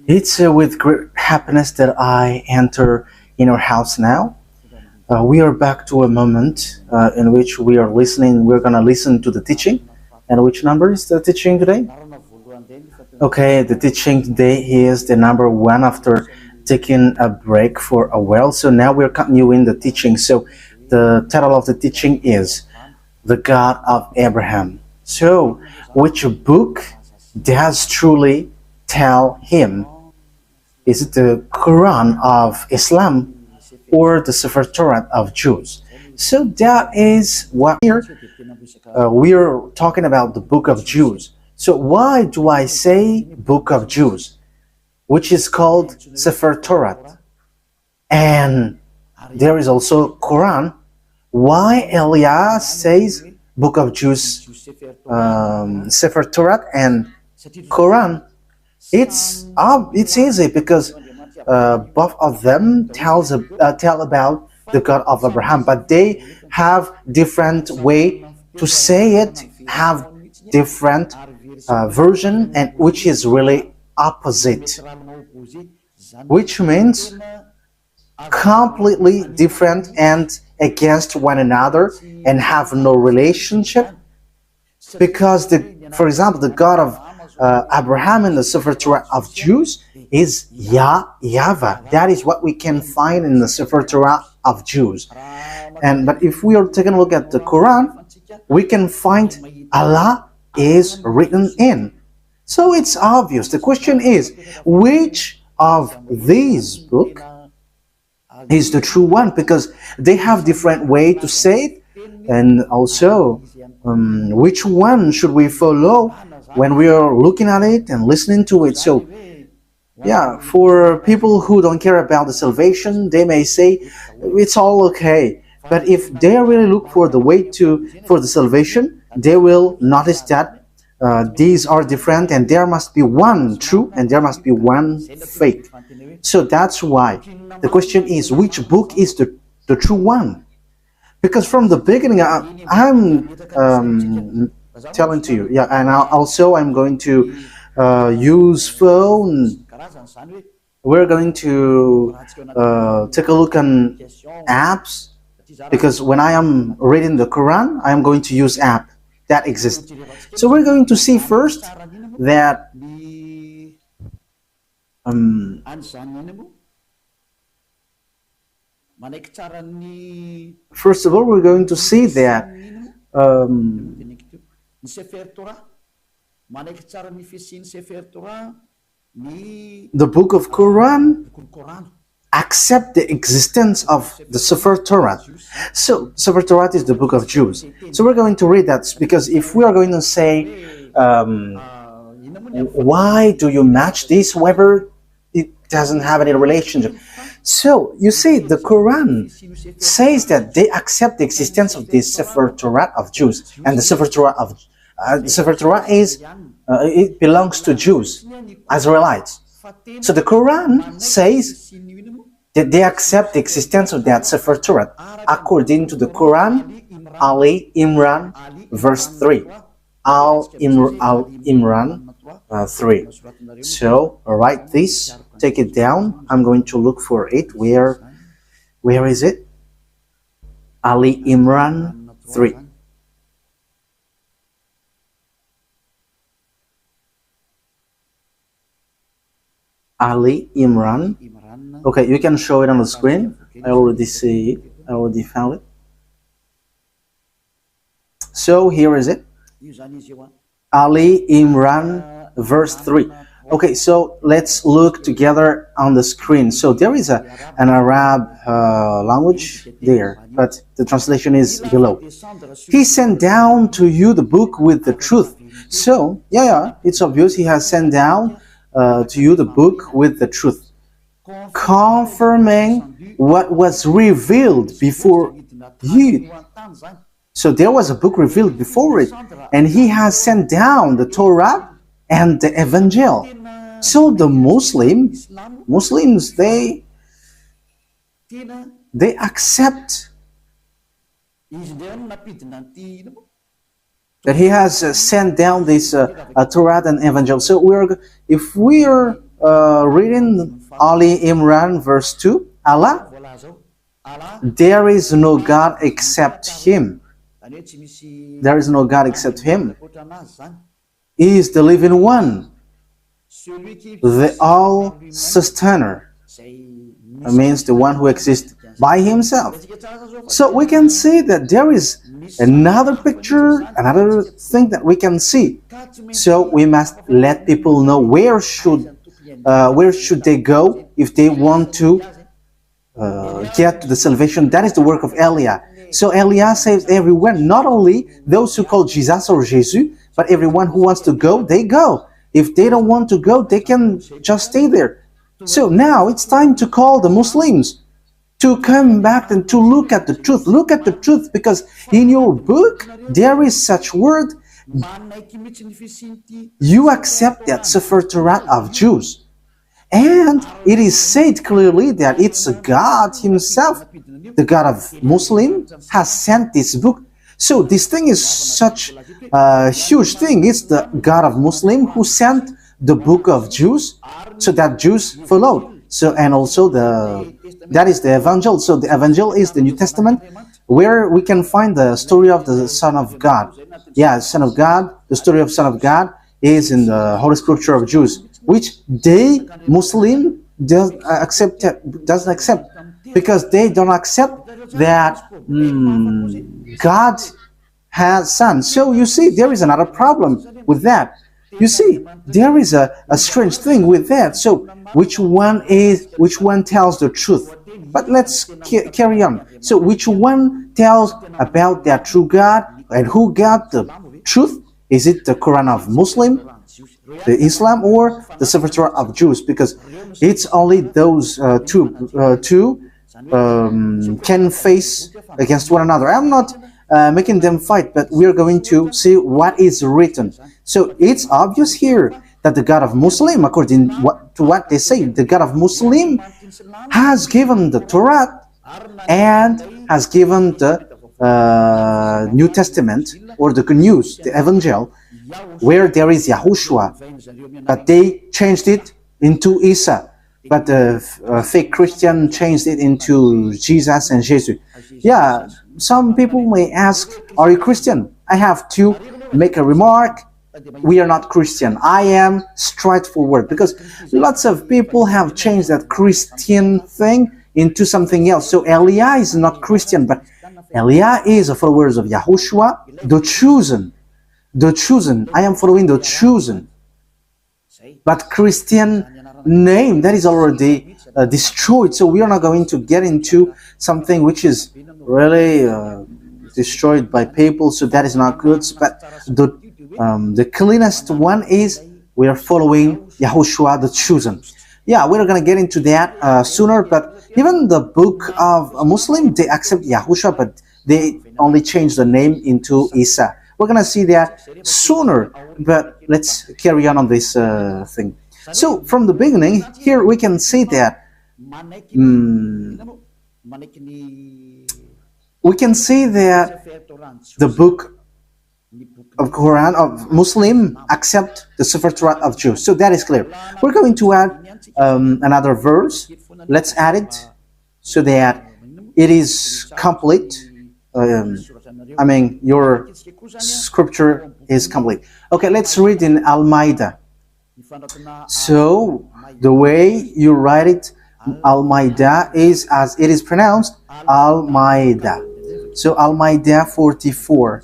It's with great happiness that I enter in our house now. We are back to a moment in which we are listening. We're going to listen to the teaching. And which number is the teaching today? Okay, the teaching today is the number one after taking a break for a while. So now we're continuing the teaching. So the title of the teaching is The God of Abraham. So, which book does truly tell him? Is it the Quran of Islam or the Sefer Torah of Jews? So that is what here we are talking about the book of Jews. So why do I say book of Jews, which is called Sefer Torah? And there is also Quran. Why Elias says book of Jews, Sefer Torah and Quran? It's easy because both of them tell about the God of Abraham, but they have different way to say it, have different version, and which is really opposite, which means completely different and against one another and have no relationship. Because for example, the God of Abraham in the Sefer Torah of Jews is YAHVAH. That is what we can find in the Sefer Torah of Jews. But if we are taking a look at the Quran, we can find Allah is written in. So it's obvious. The question is, which of these books is the true one? Because they have different way to say it, and also which one should we follow when we are looking at it and listening to it. So yeah, for people who don't care about the salvation, they may say it's all okay. But if they really look for the way for the salvation, they will notice that these are different, and there must be one true and there must be one fake. So that's why the question is, which book is the true one? Because from the beginning, I'm telling to you, yeah, and also I'm going to use phone. We're going to take a look on apps, because when I am reading the Quran, I am going to use app that exists. So we're going to see first that first of all, we're going to see that the book of Quran accept the existence of the Sefer Torah. So Sefer Torah is the book of Jews. So we're going to read that, because if we are going to say why do you match this, whether it doesn't have any relationship. So you see, the Quran says that they accept the existence of the Sefer Torah of Jews, and the Sefer Torah is it belongs to Jews, Israelites. So the Quran says that they accept the existence of that Sefer Torah according to the Quran, Ali Imran, verse 3. Al Imran 3. So write this, take it down. I'm going to look for it. Where is it? Ali Imran 3. Ali Imran. Okay, you can show it on the screen. I already see it. I already found it. So here is it. Ali Imran verse 3. Okay, so let's look together on the screen. So there is an Arab language there, but the translation is below. He sent down to you the book with the truth. So yeah, it's obvious he has sent down to you the book with the truth, confirming what was revealed before you. So there was a book revealed before it, and he has sent down the Torah and the Evangel. So the Muslims, they accept that he has sent down this Torah and Evangel. So if we are reading Ali Imran verse 2, Allah, there is no God except Him. There is no God except Him. He is the living one, the all-sustainer. It means the one who exists by Himself. So we can see that there is another picture, another thing that we can see. So we must let people know where should they go if they want to get to the salvation. That is the work of Elia. So Elia saves everyone, not only those who call Jesus or Jesus, but everyone who wants to go, they go. If they don't want to go, they can just stay there. So now it's time to call the Muslims to come back and to look at the truth. Look at the truth, because in your book there is such word. You accept that Sefer Torah of Jews. And it is said clearly that it's God Himself, the God of Muslim, has sent this book. So this thing is such a huge thing. It's the God of Muslim who sent the book of Jews, so that Jews followed. So, and also that is the Evangel. So the Evangel is the New Testament, where we can find the story of the Son of God. Yeah, Son of God. The story of Son of God is in the Holy Scripture of Jews, which they Muslim doesn't accept, because they don't accept that God has son. So you see, there is another problem with that. You see, there is a strange thing with that. So which one tells the truth? But let's carry on. So which one tells about that true God, and who got the truth? Is it the Quran of Muslim, the Islam, or the Sefer Torah of Jews? Because it's only those two can face against one another. I'm not making them fight, but we are going to see what is written. So it's obvious here that the God of Muslim, according to what they say, the God of Muslim has given the Torah and has given the New Testament, or the Good News, the Evangel, where there is YAHOSHUAH, but they changed it into Isa. But the fake Christian changed it into Jesus and Jesus. Yeah, some people may ask, are you Christian? I have to make a remark. We are not Christian. I am straightforward, because lots of people have changed that Christian thing into something else. So Elia is not Christian, but Elia is a follower of YAHOSHUAH, the chosen. The chosen. I am following the chosen. But Christian name, that is already destroyed. So we are not going to get into something which is really destroyed by people. So that is not good. But the cleanest one is we are following YAHOSHUAH, the chosen. Yeah, we're going to get into that sooner. But even the book of a Muslim, they accept YAHOSHUAH, but they only change the name into Isa. We're going to see that sooner, but let's carry on this thing. So from the beginning, here we can see that the book of Quran of Muslim accept the Sefer Torah of Jews. So that is clear. We're going to add another verse. Let's add it so that it is complete. Your scripture is complete. Okay, let's read in Al-Ma'idah. So the way you write it, Al-Ma'idah, is as it is pronounced, Al-Ma'idah. So Al-Ma'idah 44.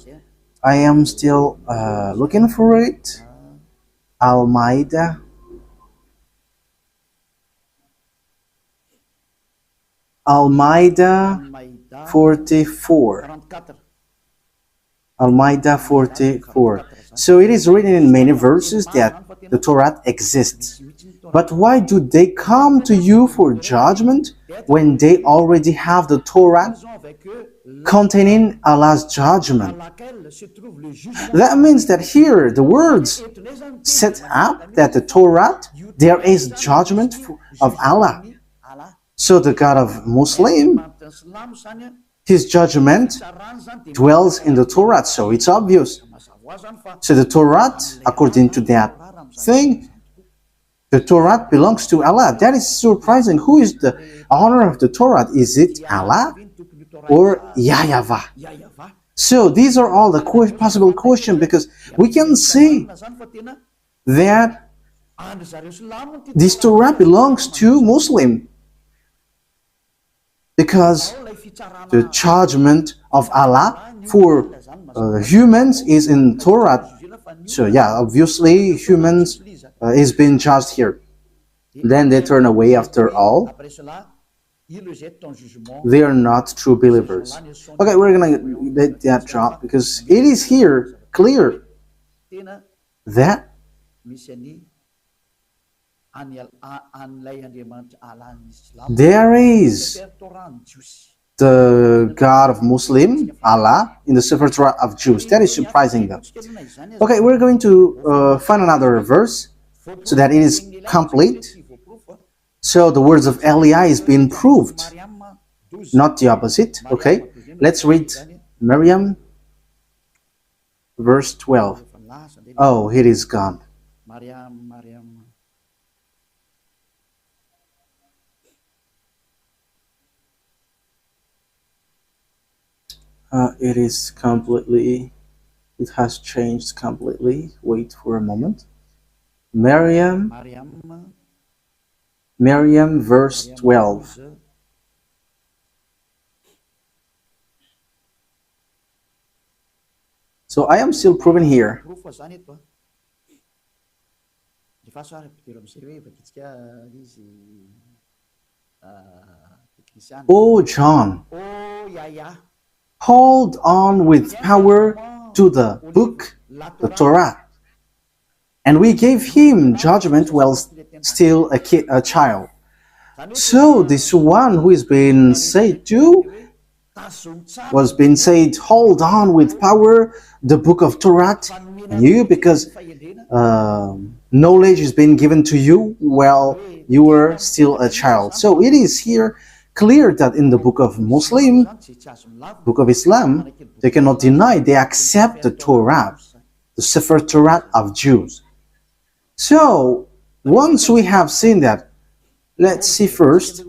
I am still looking for it. Al-Ma'idah. Al-Ma'idah 44. Al-Ma'idah 44. So it is written in many verses that the Torah exists. But why do they come to you for judgment when they already have the Torah containing Allah's judgment? That means that here the words set up that the Torah, there is judgment of Allah. So the God of Muslim, His judgment dwells in the Torah, so it's obvious. So the Torah, according to that thing, The Torah belongs to Allah. That is surprising. Who is the owner of the Torah? Is it Allah or YAHVAH? So these are all the possible questions, because we can see that this Torah belongs to Muslim, because the judgment of Allah for humans is in Torah. So yeah, obviously humans is being judged here. Then they turn away after all. They are not true believers. Okay, we're gonna let that drop, because it is here clear that there is the God of Muslim, Allah, in the Sefer Torah of Jews. That is surprising though. Okay, we're going to find another verse so that it is complete. So the words of Eliah is being proved, not the opposite. Okay, let's read Miriam, verse 12. Oh, it is gone. It is completely, it has changed completely. Wait for a moment. Miriam, verse 12. So I am still proving here. Oh, John, hold on with power to the book, the Torah. And we gave him judgment while still a child. So this one who is being said to was being said, hold on with power the book of Torah, and you, because knowledge is being given to you while you were still a child. So it is here clear that in the book of Muslim, book of Islam, they cannot deny, they accept the Torah, the Sefer Torah of Jews. So once we have seen that, let's see first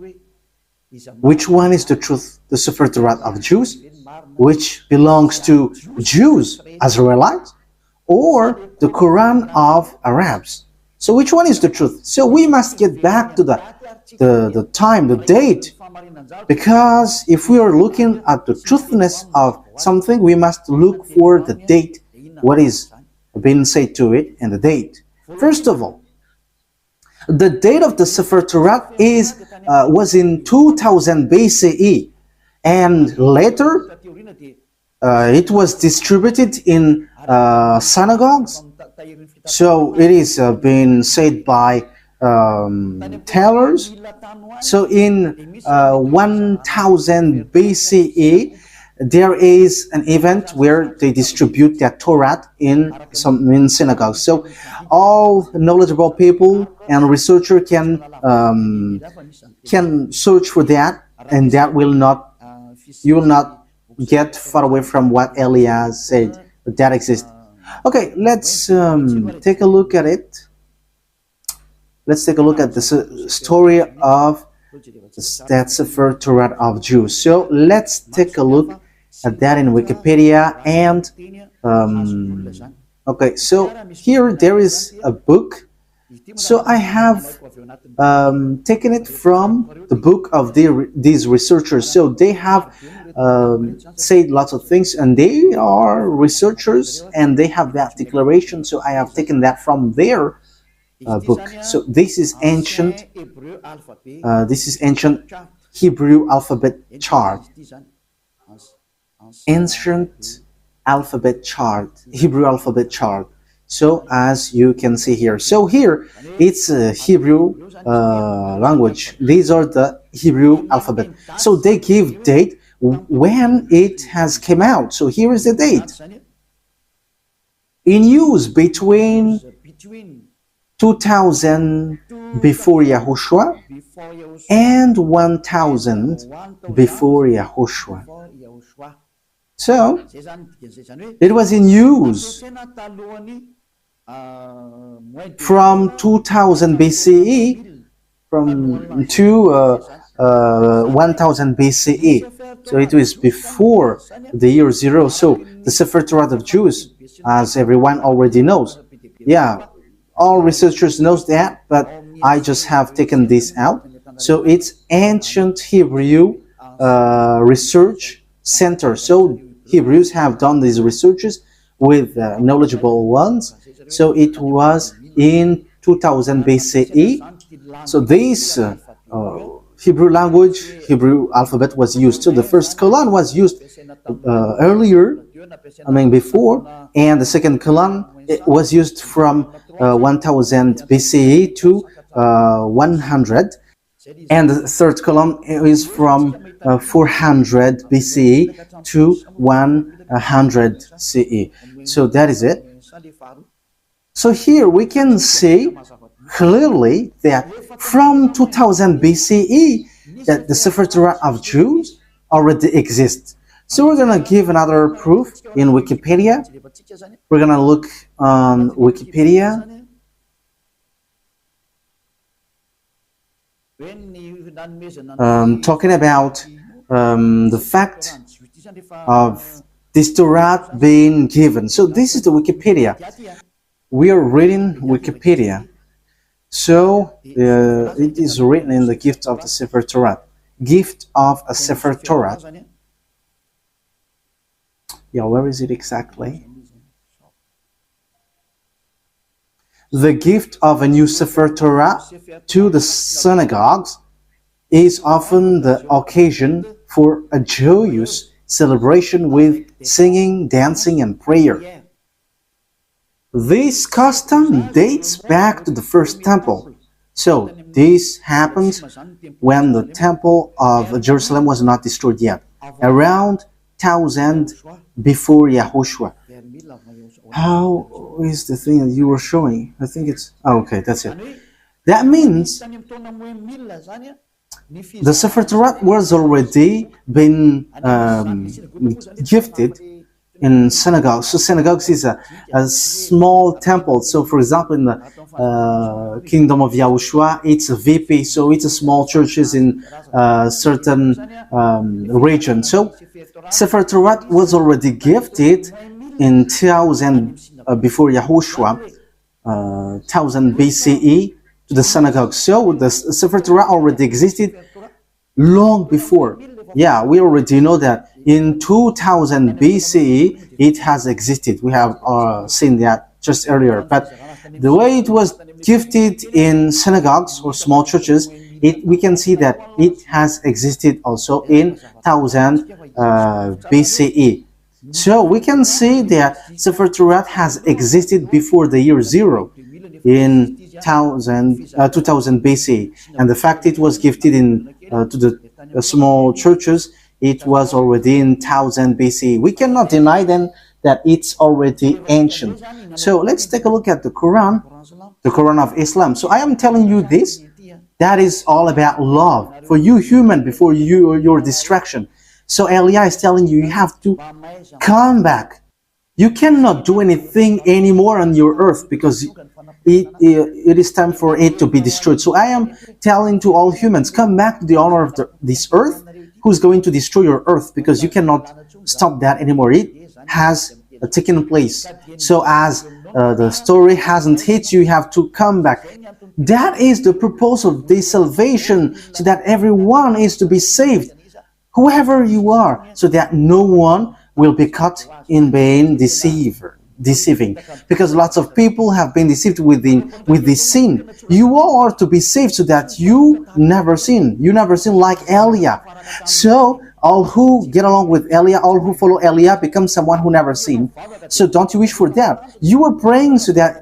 which one is the truth, the Sefer Torah of Jews, which belongs to Jews, Israelites, or the Quran of Arabs. So which one is the truth? So we must get back to the time, the date, because if we are looking at the truthness of something, we must look for the date, what is being said to it, and the date. First of all, the date of the Sefer Torah was in 2000 BCE, and later it was distributed in synagogues. So it is being said by tailors. So in 1000 BCE, there is an event where they distribute their Torah in synagogues. So all knowledgeable people and researcher can search for that, and that will not, you will not get far away from what Eliah said that exists. Okay, let's take a look at it. Let's take a look at the story of that Sefer Torah of Jews. So let's take a look at that in Wikipedia. And okay, so here there is a book. So I have taken it from the book of these researchers. So they have said lots of things, and they are researchers, and they have that declaration. So I have taken that from their book. So this is ancient. This is ancient Hebrew alphabet chart. Ancient alphabet chart, Hebrew alphabet chart. So as you can see here, so here it's Hebrew language. These are the Hebrew alphabet. So they give date when it has came out. So here is the date. In use between 2000 before Yahushua and 1000 before Yahushua. So it was in use from 2000 BCE from to 1000 BCE. So it was before the year 0. So the Sefer Torah of Jews, as everyone already knows. Yeah, all researchers knows that, but I just have taken this out. So it's ancient Hebrew research center. So Hebrews have done these researches with knowledgeable ones. So it was in 2000 BCE. So this Hebrew language, Hebrew alphabet was used. So the first colon was used earlier, before, and the second colon was used from 1000 BCE to 100, and the third column is from 400 BCE to 100 CE. So that is it. So here we can see clearly that from 2000 BCE that the Sefer Torah of Jews already exists. So we're going to give another proof in Wikipedia. We're going to look on Wikipedia. Talking about the fact of this Torah being given. So this is the Wikipedia. We are reading Wikipedia. So it is written in the gift of the Sefer Torah. Gift of a Sefer Torah. Yeah, where is it exactly? The gift of a new Sefer Torah to the synagogues is often the occasion for a joyous celebration with singing, dancing, and prayer. This custom dates back to the first temple. So this happened when the temple of Jerusalem was not destroyed yet, around 1000 before YAHOSHUAH. How is the thing that you were showing? I think it's... Oh, okay, that's it. That means the Sefer Torah was already been gifted in synagogues. So synagogues is a small temple. So for example, in the kingdom of YAHOSHUAH, it's a VP. So it's a small churches in certain region. So Sefer Torah was already gifted in 1000 before YAHOSHUAH, 1000 BCE to the synagogue. So the Sefer Torah already existed long before. Yeah, we already know that in 2000 BCE it has existed. We have seen that just earlier. But the way it was gifted in synagogues or small churches, we can see that it has existed also in 1000 BCE. So we can see that Sefer Torah has existed before the year 0 in 2000 BC, and the fact it was gifted in to the small churches, it was already in 1000 BC. We cannot deny then that it's already ancient. So let's take a look at the Quran of Islam. So I am telling you this, that is all about love for you human before your distraction. So Elia is telling you, you have to come back. You cannot do anything anymore on your earth because it is time for it to be destroyed. So I am telling to all humans, come back to the owner of this earth, who's going to destroy your earth, because you cannot stop that anymore. It has taken place. So as the story hasn't hit you, you have to come back. That is the purpose of this salvation, so that everyone is to be saved, whoever you are, so that no one will be caught in being deceiving, because lots of people have been deceived with this sin. You all are to be saved so that you never sin. You never sin like Elia. So all who get along with Elia, all who follow Elia, become someone who never sinned. So don't you wish for that? You are praying so that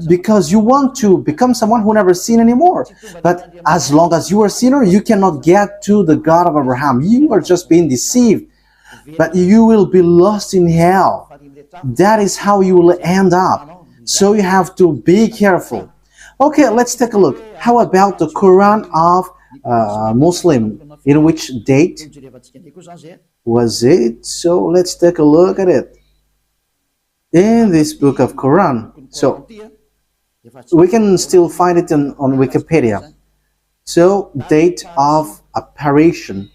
because you want to become someone who never sinned anymore. But as long as you are a sinner, you cannot get to the God of Abraham. You are just being deceived. But you will be lost in hell. That is how you will end up. So you have to be careful. Okay, let's take a look. How about the Quran of Muslim? In which date was it? So let's take a look at it. In this book of Quran, So we can still find it on Wikipedia. So date of apparition.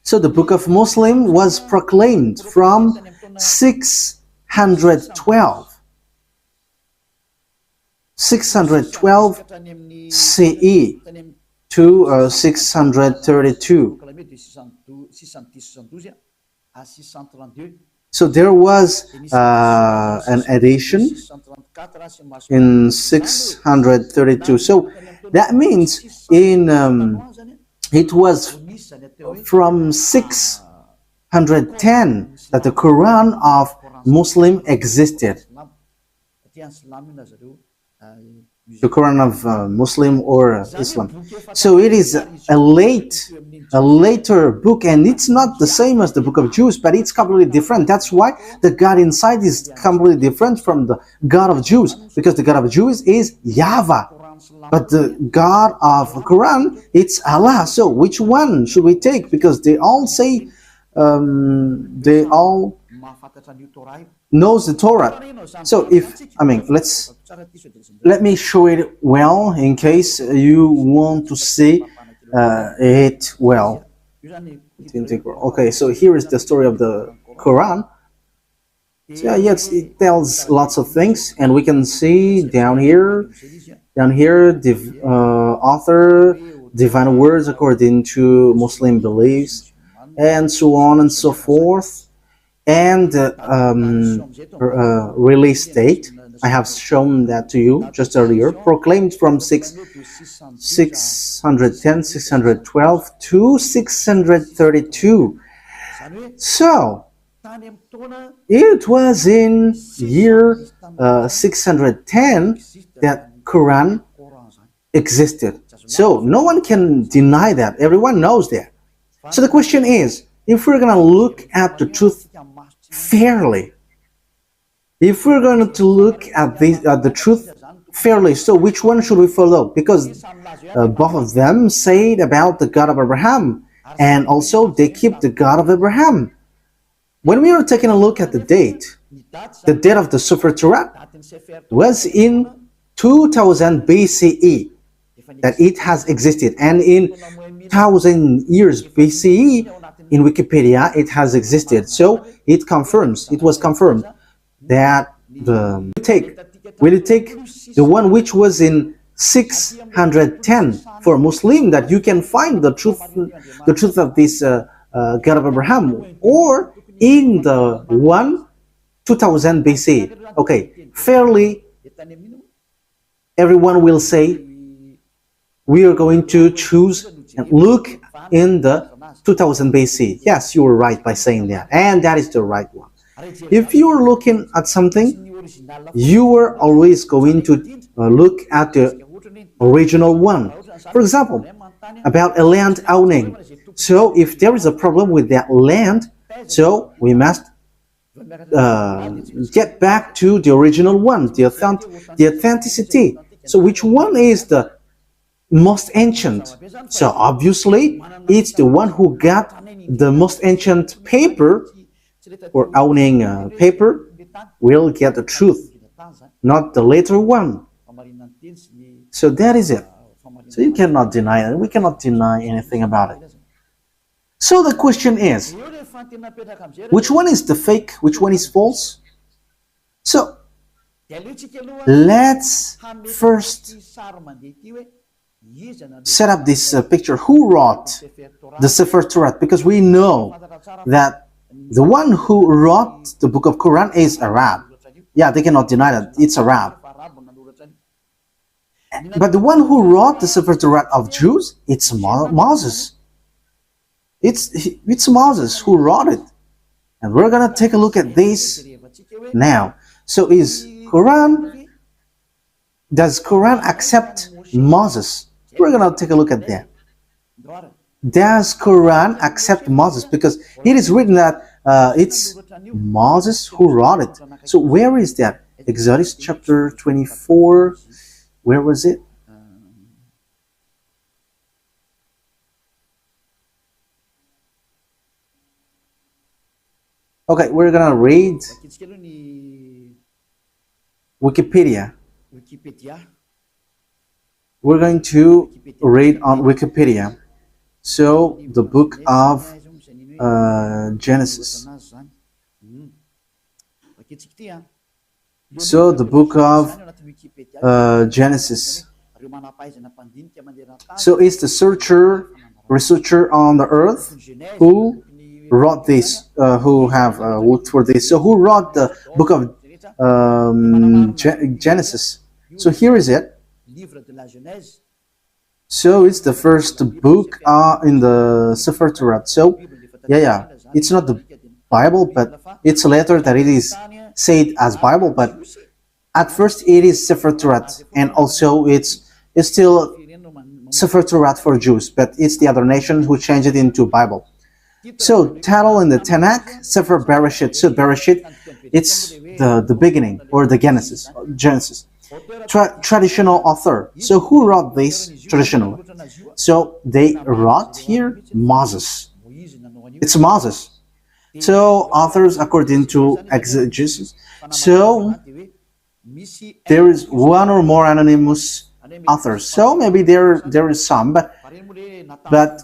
So the Book of Muslim was proclaimed from 612 CE to 632. So there was an edition in 632. So that means it was from 610 that the Quran of Muslim existed. The Quran of Muslim or Islam. So it is a later book, and it's not the same as the Book of Jews, but it's completely different. That's why the God inside is completely different from the God of Jews, because the God of Jews is YAHVAH, but the God of the Quran, it's Allah. So which one should we take? Because they all say, they all knows the Torah. So let me show it well in case you want to see it well. Okay, so here is the story of the Quran. So yeah, yes, it tells lots of things, and we can see down here, the author, divine words according to Muslim beliefs, and so on and so forth. And release date, I have shown that to you just earlier, proclaimed from 610, 612 to 632. So it was in year 610 that Quran existed. So no one can deny that. Everyone knows that. So the question is, if we're going to look at the truth fairly, if we're going to look at the truth fairly, so which one should we follow? Because both of them say about the God of Abraham, and also they keep the God of Abraham. When we are taking a look at the date of the Sefer Torat was in 2000 BCE that it has existed, and in 1000 years BCE in Wikipedia it has existed. So it was confirmed that will it take the one which was in 610 for Muslim, that you can find the truth of this God of Abraham, or in the 2000 BC. Okay, fairly everyone will say we are going to choose and look in the 2000 BC. Yes, you were right by saying that, and that is the right one. If you are looking at something, you are always going to look at the original one. For example, about a land owning. So if there is a problem with that land, so we must get back to the original one, the authenticity. So which one is the most ancient? So obviously it's the one who got the most ancient paper or owning paper will get the truth, not the later one. So that is it. So you cannot deny it. We cannot deny anything about it. So the question is, which one is the fake? Which one is false? So let's first set up this picture. Who wrote the Sefer Torah? Because we know that the one who wrote the book of Quran is Arab. Yeah, they cannot deny that it's Arab. But the one who wrote the Sefer Torah of Jews, it's Moses. It's Moses who wrote it. And we're going to take a look at this now. So does Quran accept Moses? We're going to take a look at that. Does Quran accept Moses? Because it is written that it's Moses who wrote it. So where is that? Exodus chapter 24. Where was it? Okay, we're gonna read Wikipedia. Wikipedia. We're going to read on Wikipedia. So, the book of Genesis. So, the book of Genesis. So, it's the researcher on the earth who wrote this, who have worked for this. So, who wrote the book of Genesis? So, here is it. So, it's the first book in the Sefer Torah. So, it's not the Bible, but it's a letter that it is said as Bible, but at first it is Sefer Torah, and also it's still Sefer Torah for Jews, but it's the other nations who changed it into Bible. So, title in the Tanakh, Sefer Bereshit. So, Bereshit, it's the beginning, or the Genesis. Traditional author. So, who wrote this traditionally? So, they wrote here Moses. It's Moses. So, authors according to exegesis. So, there is one or more anonymous authors. So, maybe there is some, but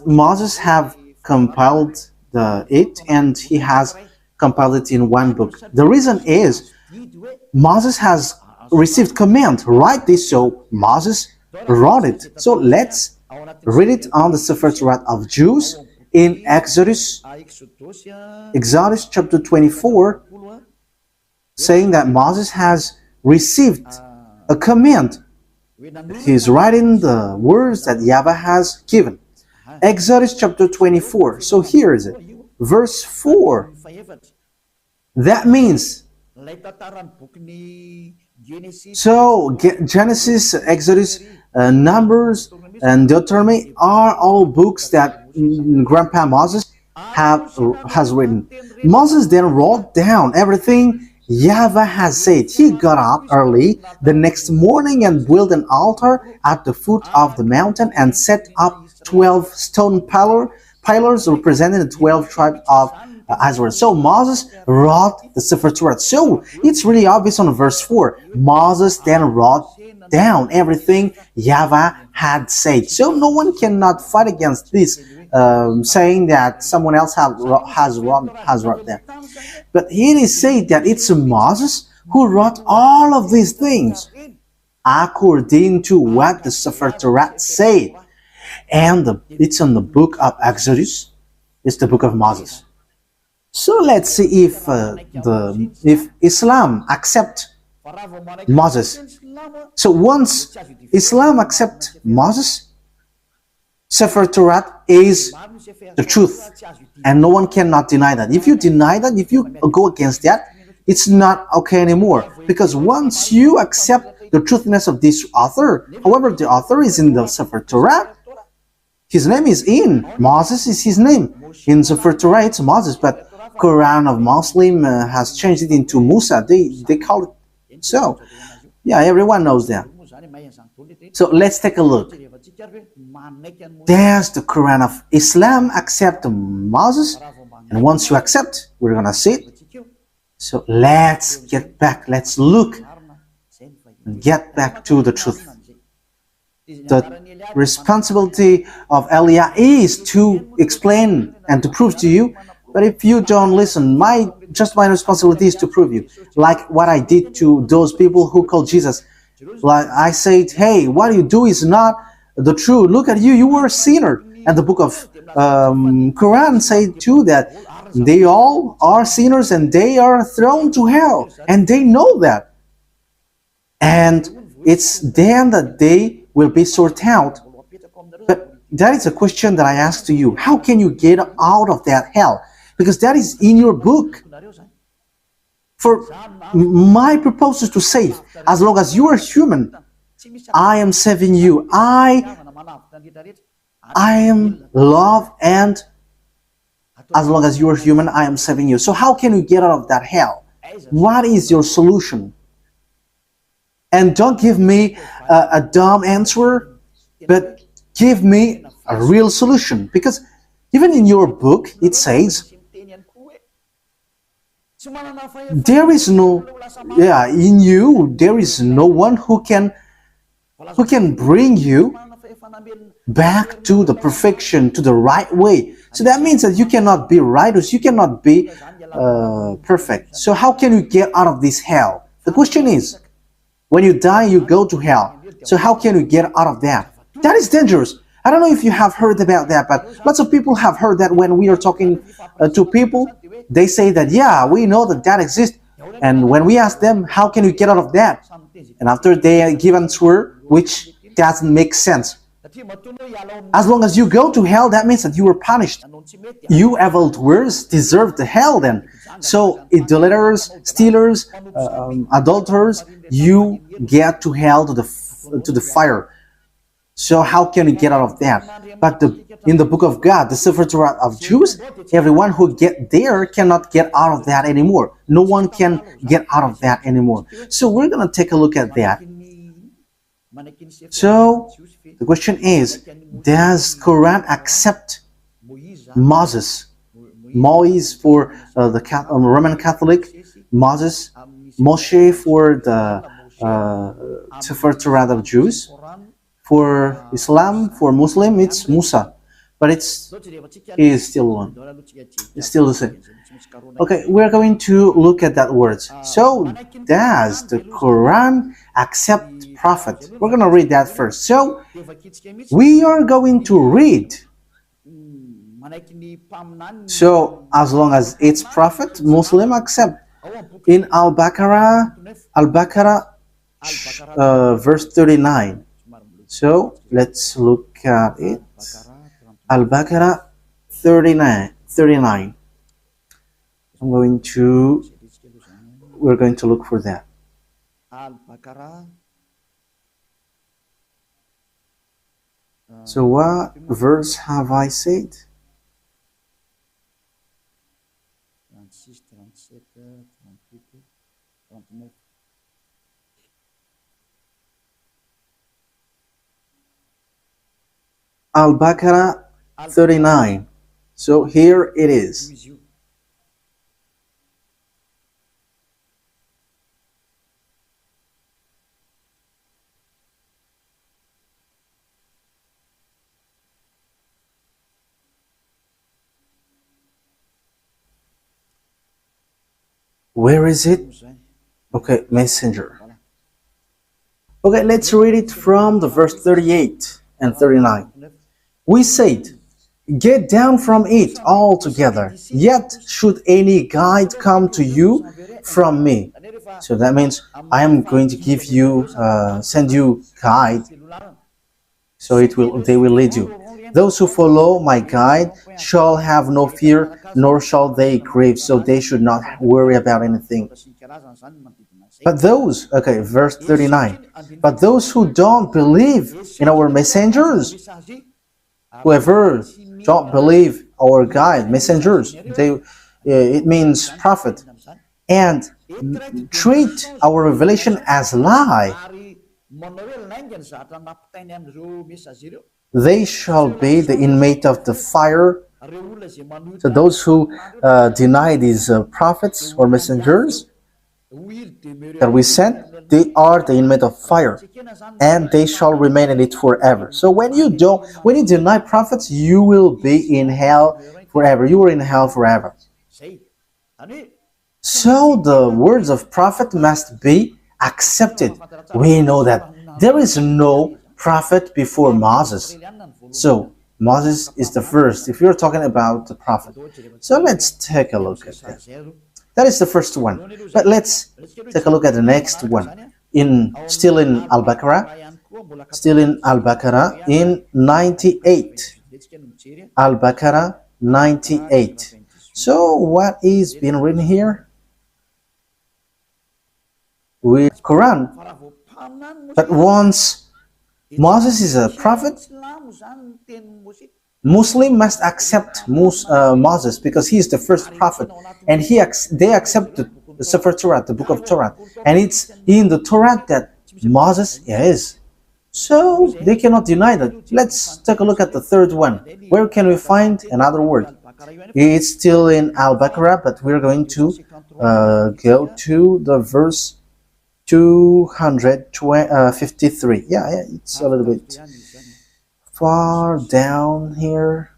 Moses have compiled it, and he has compiled it in one book. The reason is Moses has received command, write this, so Moses wrote it. So let's read it on the Sefer Torah of Jews in Exodus chapter 24, saying that Moses has received a command. He's writing the words that YAHVAH has given. Exodus chapter 24. So here is it. Verse 4. That means, so Genesis, Exodus, Numbers, and Deuteronomy are all books that Grandpa Moses has written. Moses then wrote down everything YAHVAH has said. He got up early the next morning and built an altar at the foot of the mountain and set up 12 stone pillars representing the 12 tribes of Israel. So Moses wrote the Sefer Torah. So it's really obvious on verse 4. Moses then wrote down everything YAHVAH had said. So no one cannot fight against this, saying that someone else has wrote that. But it is said that it's Moses who wrote all of these things according to what the Sefer Torah said. And it's in the book of Exodus. It's the book of Moses. So let's see if Islam accept Moses. So once Islam accept Moses, Sefer Torah is the truth, and no one cannot deny that. If you deny that, if you go against that, it's not okay anymore. Because once you accept the truthiness of this author, however, the author is in the Sefer Torah, his name is in. Moses is his name. In Sefer Torah, it's Moses, but Quran of Muslim has changed it into Musa. They call it so. Yeah, everyone knows that. So let's take a look. There's the Quran of Islam accept Moses, and once you accept, we're gonna see it. So let's get back. Let's look and get back to the truth. The responsibility of Elia is to explain and to prove to you. But if you don't listen, my responsibility is to prove you. Like what I did to those people who called Jesus. Like I said, hey, what you do is not the truth. Look at you, you were a sinner. And the book of Quran said too that they all are sinners and they are thrown to hell. And they know that. And it's then that they will be sorted out. But that is a question that I ask to you. How can you get out of that hell? Because that is in your book. For my purpose is to save. As long as you are human, I am saving you. I am love, and as long as you are human, I am saving you. So how can you get out of that hell? What is your solution? And don't give me a dumb answer, but give me a real solution. Because even in your book, it says, There is no, yeah, in you, there is no one who can bring you back to the perfection, to the right way. So that means that you cannot be righteous, you cannot be perfect. So how can you get out of this hell? The question is, when you die, you go to hell. So how can you get out of that? That is dangerous. I don't know if you have heard about that, but lots of people have heard that when we are talking to people, they say that, yeah, we know that that exists. And when we ask them, how can you get out of that? And after they give answer, which doesn't make sense. As long as you go to hell, that means that you were punished. You evildoers deserve the hell then. So idolaters, stealers, adulterers, you get to hell, to the fire. So how can you get out of that? But in the book of God, the Sefer Torah of Jews, everyone who get there cannot get out of that anymore. No one can get out of that anymore. So we're going to take a look at that. So the question is, does Quran accept Moses? Moise for the Roman Catholic, Moses, Moshe for the Sefer Torah of Jews. For Islam, for Muslim, it's Musa, but he is still one. It's still the same. Okay, we're going to look at that words. So, does the Quran accept prophet? We're going to read that first. So, we are going to read. So, as long as it's prophet, Muslim accept. In Al-Baqarah, verse 39. So let's look at it. Al-Baqarah 39. We're going to look for that. So what verse have I said? Al-Baqarah 39. So here it is. Where is it? Okay, Messenger. Okay, let's read it from the verse 38 and 39. We said, get down from it altogether, yet should any guide come to you from me. So that means I am going to give you, send you guide, so they will lead you. Those who follow my guide shall have no fear, nor shall they grieve, so they should not worry about anything. But those, okay, verse 39, but those who don't believe in our messengers, whoever don't believe our guide, messengers, it means prophet, and treat our revelation as lie, they shall be the inmate of the fire. So those who deny these prophets or messengers that we sent, they are the inmate of fire, and they shall remain in it forever. So when you deny prophets, you will be in hell forever. You are in hell forever. So the words of prophet must be accepted. We know that there is no prophet before Moses. So Moses is the first, if you're talking about the prophet. So let's take a look at that. That is the first one. But let's take a look at the next one. Still in Al-Baqarah, in 98. Al-Baqarah 98. So what is being written here? With Quran. But once Moses is a prophet, Muslim must accept Moses because he is the first prophet, and they accept the Sefer Torah, the book of Torah, and it's in the Torah that Moses is. So they cannot deny that. Let's take a look at the third one. Where can we find another word? It's still in Al-Baqarah, but we're going to go to the verse 253. Yeah, it's a little bit far down here.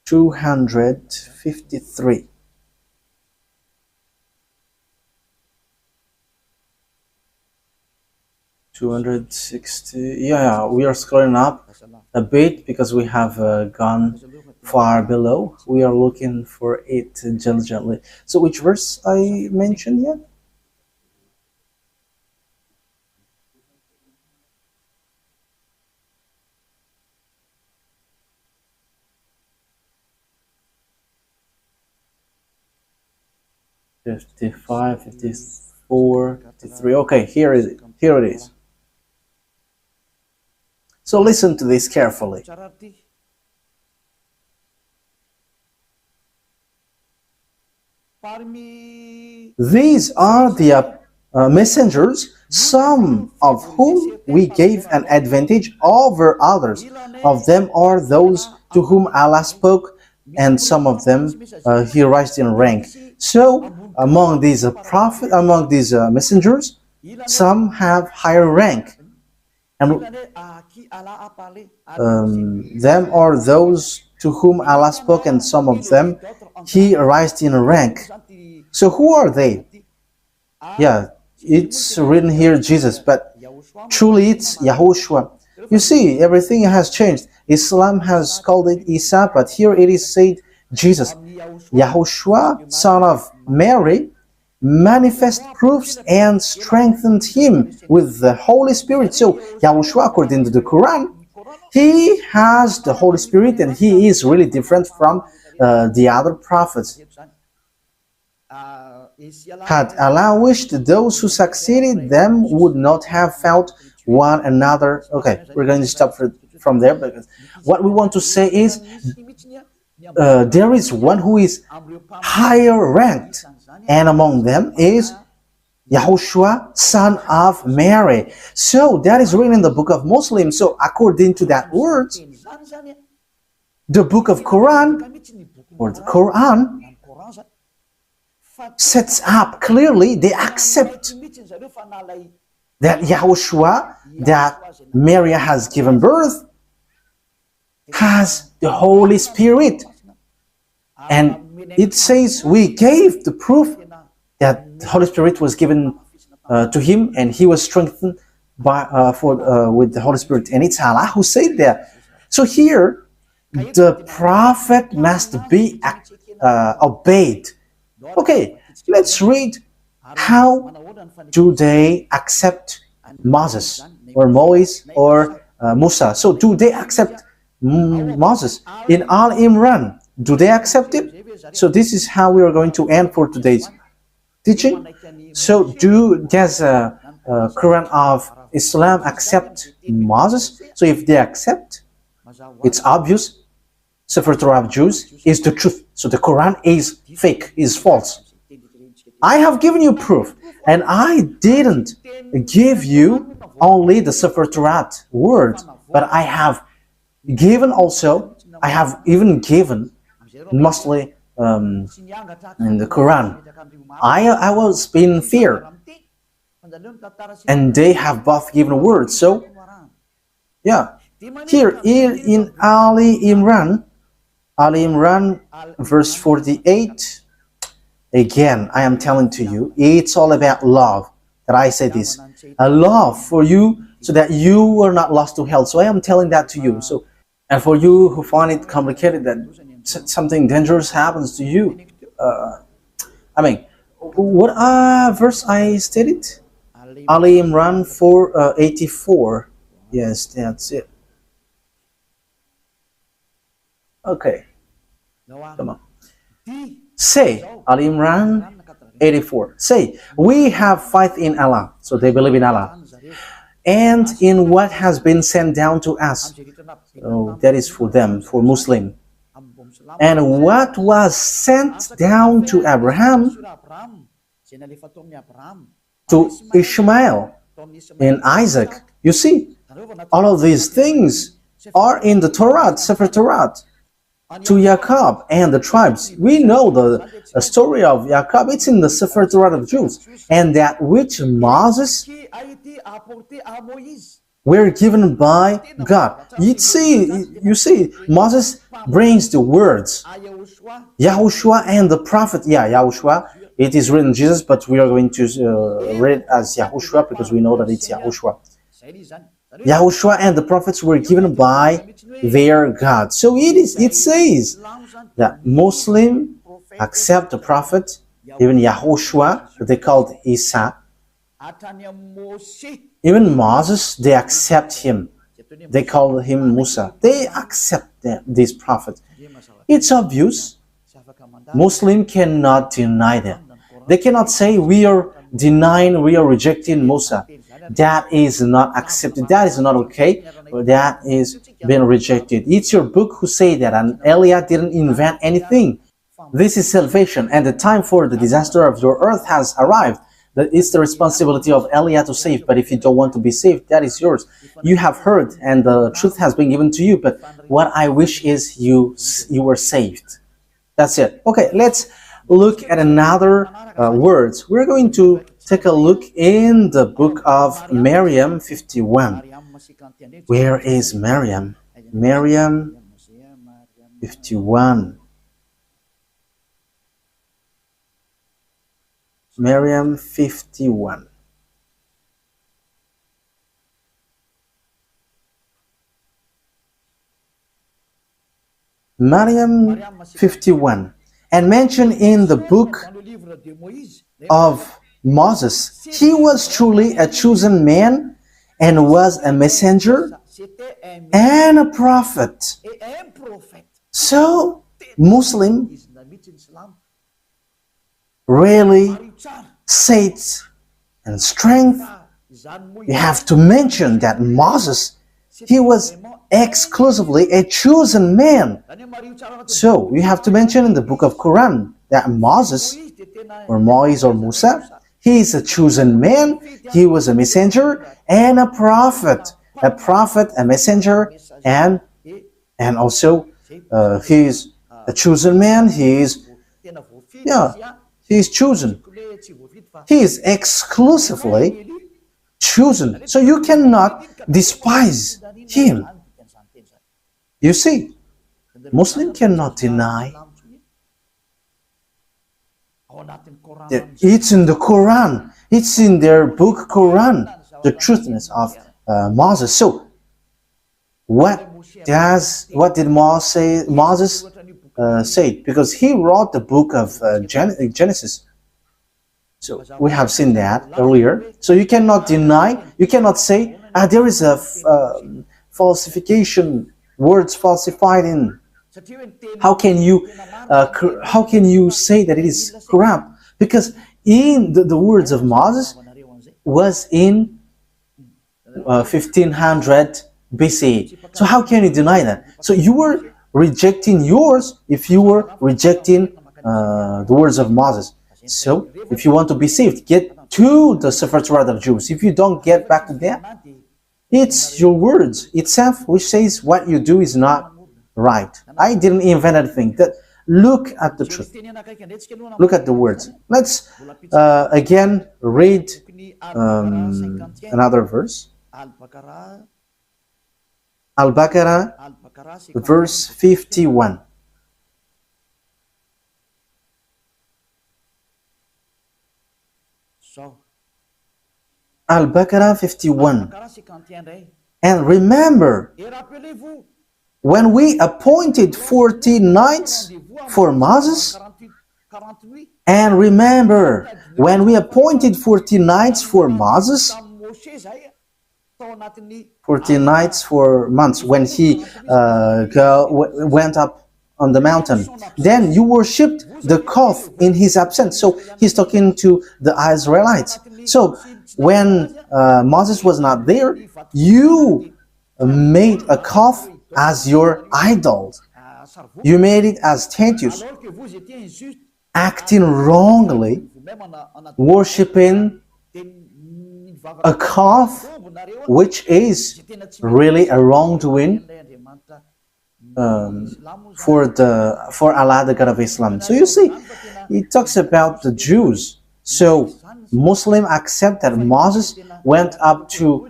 253. Yeah, we are scrolling up a bit because we have gone far below. We are looking for it diligently. So which verse I mentioned yet? "55, 54, 53. Okay, here it is. So listen to this carefully. These are the messengers, some of whom we gave an advantage over others. Of them are those to whom Allah spoke, and some of them He raised in rank. So among these messengers, some have higher rank, and them are those to whom Allah spoke, and some of them He raised in rank. So who are they? Yeah, it's written here Jesus, but truly it's YAHOSHUAH. You see, everything has changed. Islam has called it Isa, but here it is said Jesus. YAHOSHUAH, son of Mary, manifest proofs and strengthened him with the Holy Spirit. So YAHOSHUAH, according to the Quran, he has the Holy Spirit, and he is really different from the other prophets. Had Allah wished, those who succeeded them would not have felt one another. Okay, we're going to stop from there, because what we want to say is there is one who is higher ranked, and among them is YAHOSHUAH, son of Mary. So that is written in the book of Muslims. So according to that word, the book of Quran, or the Quran, sets up clearly, they accept that YAHOSHUAH, that Mary has given birth, has the Holy Spirit. And it says we gave the proof that the Holy Spirit was given to him, and he was strengthened with the Holy Spirit. And it's Allah who said that. So here, the prophet must be obeyed. Okay, let's read how do they accept Moses or Moise or Musa. So do they accept Moses in Al Imran? Do they accept it? So this is how we are going to end for today's teaching. So does Quran of Islam accept Moses? So if they accept, it's obvious Sefer Torah of Jews is the truth. So the Quran is fake, is false. I have given you proof, and I didn't give you only the Sefer Torah word, but I have given also, I have even given mostly in the Quran. I was in fear, and they have both given words. So yeah, here in Ali Imran verse 48, again I am telling to you, it's all about love. That I say this, a love for you, so that you are not lost to hell. So I am telling that to you. So, and for you who find it complicated, that something dangerous happens to you, I mean, what verse I stated? Ali Imran 4:84. Yes, that's it. Okay, come on. Say, Ali Imran 84. Say, we have faith in Allah. So they believe in Allah, and in what has been sent down to us. So that is for them, for Muslim. And what was sent down to Abraham, to Ishmael, and Isaac. You see, all of these things are in the torat, Sefer Torat, to Jacob and the tribes. We know the story of Jacob. It's in the Sefer Torah of Jews. And that which Moses were given by God. You see, Moses brings the words. YAHOSHUAH and the prophet. Yeah, YAHOSHUAH. It is written Jesus, but we are going to read it as YAHOSHUAH because we know that it's YAHOSHUAH. YAHOSHUAH and the prophets were given by their God. So it says that Muslim accept the prophet, even YAHOSHUAH, that they called Isa. Even Moses, they accept him. They call him Musa. They accept this prophet. It's obvious. Muslim cannot deny that. They cannot say we are denying, we are rejecting Musa. That is not accepted. That is not okay. That is being rejected. It's your book who say that, and Elia didn't invent anything. This is salvation, and the time for the disaster of your earth has arrived. It's the responsibility of Elia to save, but if you don't want to be saved, that is yours. You have heard, and the truth has been given to you, but what I wish is you were saved. That's it. Okay, let's look at another words. We're going to take a look in the book of Miriam 51. Where is Miriam? Miriam 51. Miriam 51. Miriam 51. And mentioned in the book of Moses, he was truly a chosen man and was a messenger and a prophet. So, Muslim really faith and strength. You have to mention that Moses, he was exclusively a chosen man. So you have to mention in the book of Quran that Moses or Moise or Musa, he is a chosen man, he was a messenger and a prophet, a messenger, and also he is a chosen man. He is chosen. He is exclusively chosen. So you cannot despise him. You see, Muslim cannot deny that it's in the Quran. It's in their book Quran, the truthness of Moses. So, what did Moses say? Because he wrote the book of Genesis. So we have seen that earlier. So you cannot deny. You cannot say there is a falsification. Words falsified in. How can you say that it is corrupt? Because in the words of Moses was in 1500 BC. So how can you deny that? So you were rejecting yours if you were rejecting the words of Moses. So if you want to be saved, get to the Sefer Torah of Jews. If you don't get back to that, it's your words itself which says what you do is not right. I didn't invent anything. Look at the truth. Look at the words. Let's again read another verse. Al-Baqarah, verse 51. Al-Baqarah 51. And remember, when we appointed 40 nights for Moses, and remember, when we appointed 40 nights for Moses, 40 nights for months, when he went up on the mountain, then you worshipped the calf in his absence. So he's talking to the Israelites. So when Moses was not there, you made a calf as your idol. You made it as statues, acting wrongly, worshipping a calf, which is really a wrongdoing. for Allah, the God of Islam. So you see, it talks about the Jews. So Muslim accept that Moses went up to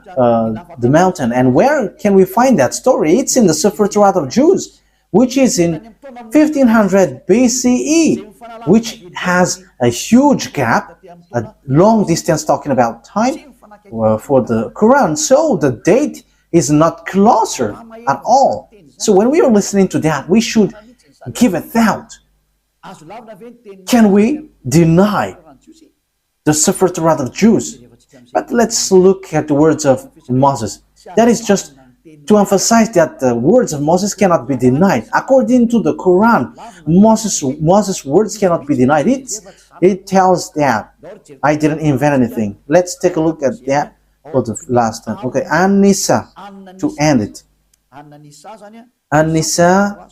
the mountain. And where can we find that story? It's in the torat of Jews, which is in 1500 BCE, which has a huge gap, a long distance talking about time for the Quran. So the date is not closer at all. So when we are listening to that, we should give a thought. Can we deny the torat of Jews? But let's look at the words of Moses. That is just to emphasize that the words of Moses cannot be denied. According to the Quran, Moses' words cannot be denied. It tells that I didn't invent anything. Let's take a look at that for the last time. Okay, An-Nisa, to end it. An-Nisa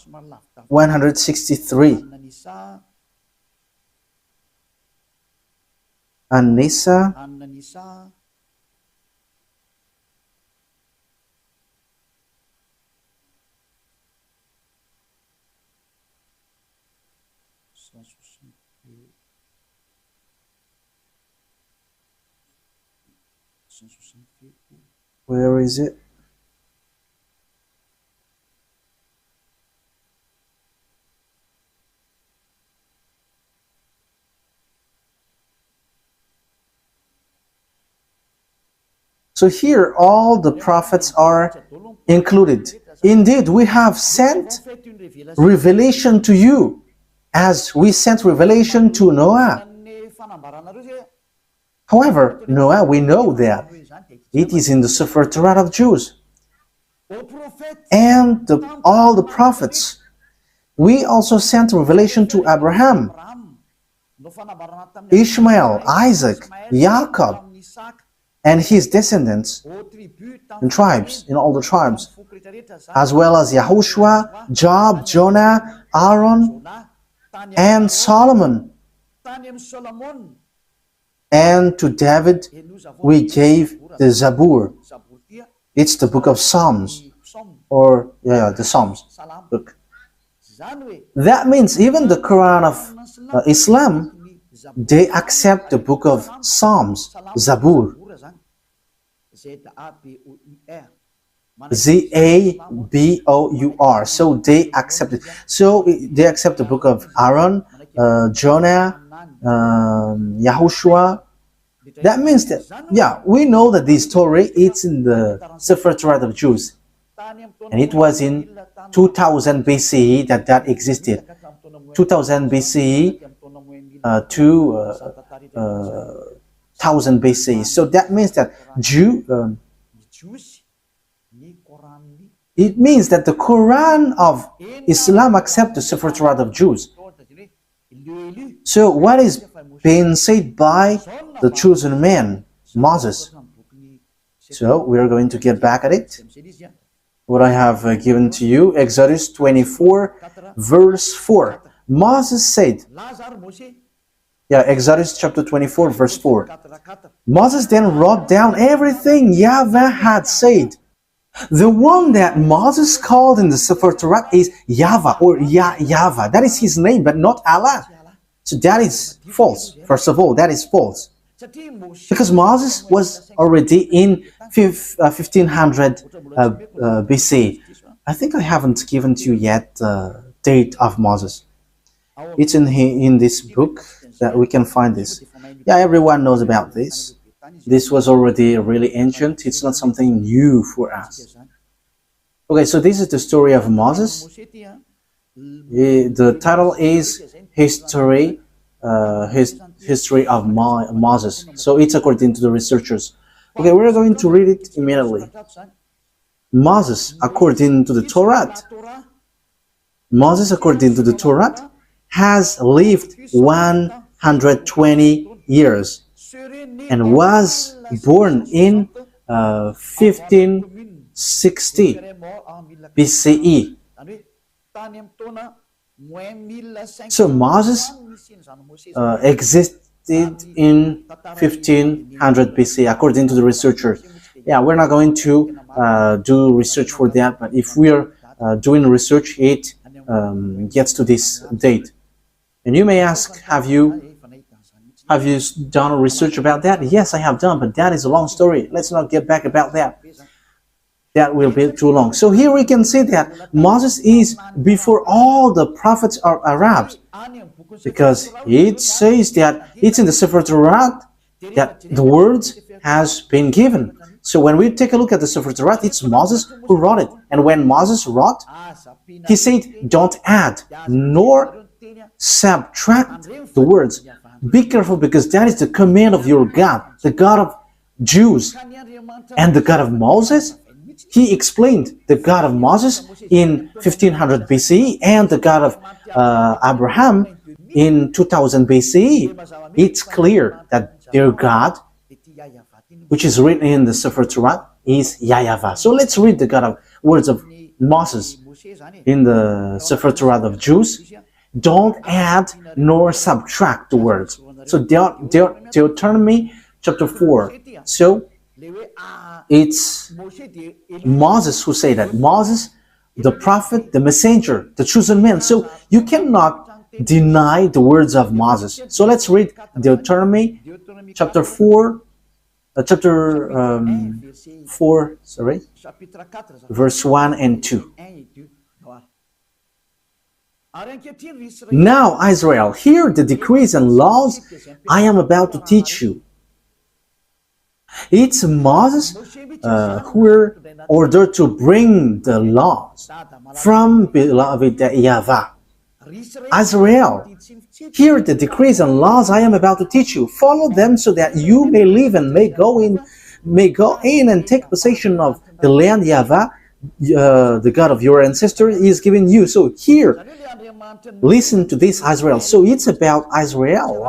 163. An-Nisa where is it? So here all the prophets are included. Indeed, we have sent revelation to you as we sent revelation to Noah. However, Noah, we know that it is in the torat of Jews. And all the prophets. We also sent revelation to Abraham, Ishmael, Isaac, Jacob, and his descendants in tribes, in all the tribes, as well as YAHOSHUAH, Job, Jonah, Aaron, and Solomon. And to David we gave the Zabur. It's the book of Psalms, or the Psalms book. That means even the Quran of Islam, they accept the book of Psalms, Zabur. Zabour. So they accept it. So they accept the book of Aaron, Jonah, YAHOSHUAH. That means that, yeah, we know that this story, it's in the torat of Jews. And it was in 2000 BCE that existed. 2000 BCE to 1000 BCE. So that means that it means that the Quran of Islam accepts the torat of Jews. So what is being said by the chosen man, Moses? So we are going to get back at it. What I have given to you, Exodus 24, verse 4. Moses said, Exodus chapter 24, verse 4. Moses then wrote down everything YAHVAH had said. The one that Moses called in the torat is YAHVAH or YAHVAH. That is his name, but not Allah. So that is false. First of all, that is false. Because Moses was already in 1500 BC. I think I haven't given to you yet the date of Moses. It's in this book that we can find this. Yeah, everyone knows about this. This was already really ancient. It's not something new for us. Okay, so this is the story of Moses. The title is History of Moses. So it's according to the researchers. Okay, we're going to read it immediately. Moses, according to the Torat. Moses, according to the Torat, has lived 120 years and was born in 1560 BCE. So Moses existed in 1500 BC, according to the researchers. Yeah, we're not going to do research for that, but if we are doing research, it gets to this date. And you may ask, have you done research about that? Yes, I have done, but that is a long story. Let's not get back about that. That will be too long. So here we can see that Moses is before all the prophets are Arabs, because it says that it's in the Sefer Torah that the words has been given. So when we take a look at the Sefer Torah, it's Moses who wrote it. And when Moses wrote, he said, don't add nor subtract the words. Be careful, because that is the command of your God, the God of Jews. And the God of Moses, he explained the God of Moses in 1500 BCE and the God of Abraham in 2000 BCE. It's clear that their God, which is written in the Sefer Torah, is YAHVAH. So let's read the words of Moses in the Sefer Torah of Jews. Don't add nor subtract the words. So Deuteronomy chapter 4. So it's Moses who say that. Moses, the prophet, the messenger, the chosen man. So you cannot deny the words of Moses. So let's read Deuteronomy chapter 4, verse 1 and 2. Now, Israel, hear the decrees and laws I am about to teach you. It's Moses who were ordered to bring the laws from beloved YAHVAH. Israel, hear the decrees and laws I am about to teach you. Follow them so that you may live and may go in and take possession of the land YAHVAH, the God of your ancestors, is giving you. So here, listen to this, Israel. So it's about Israel.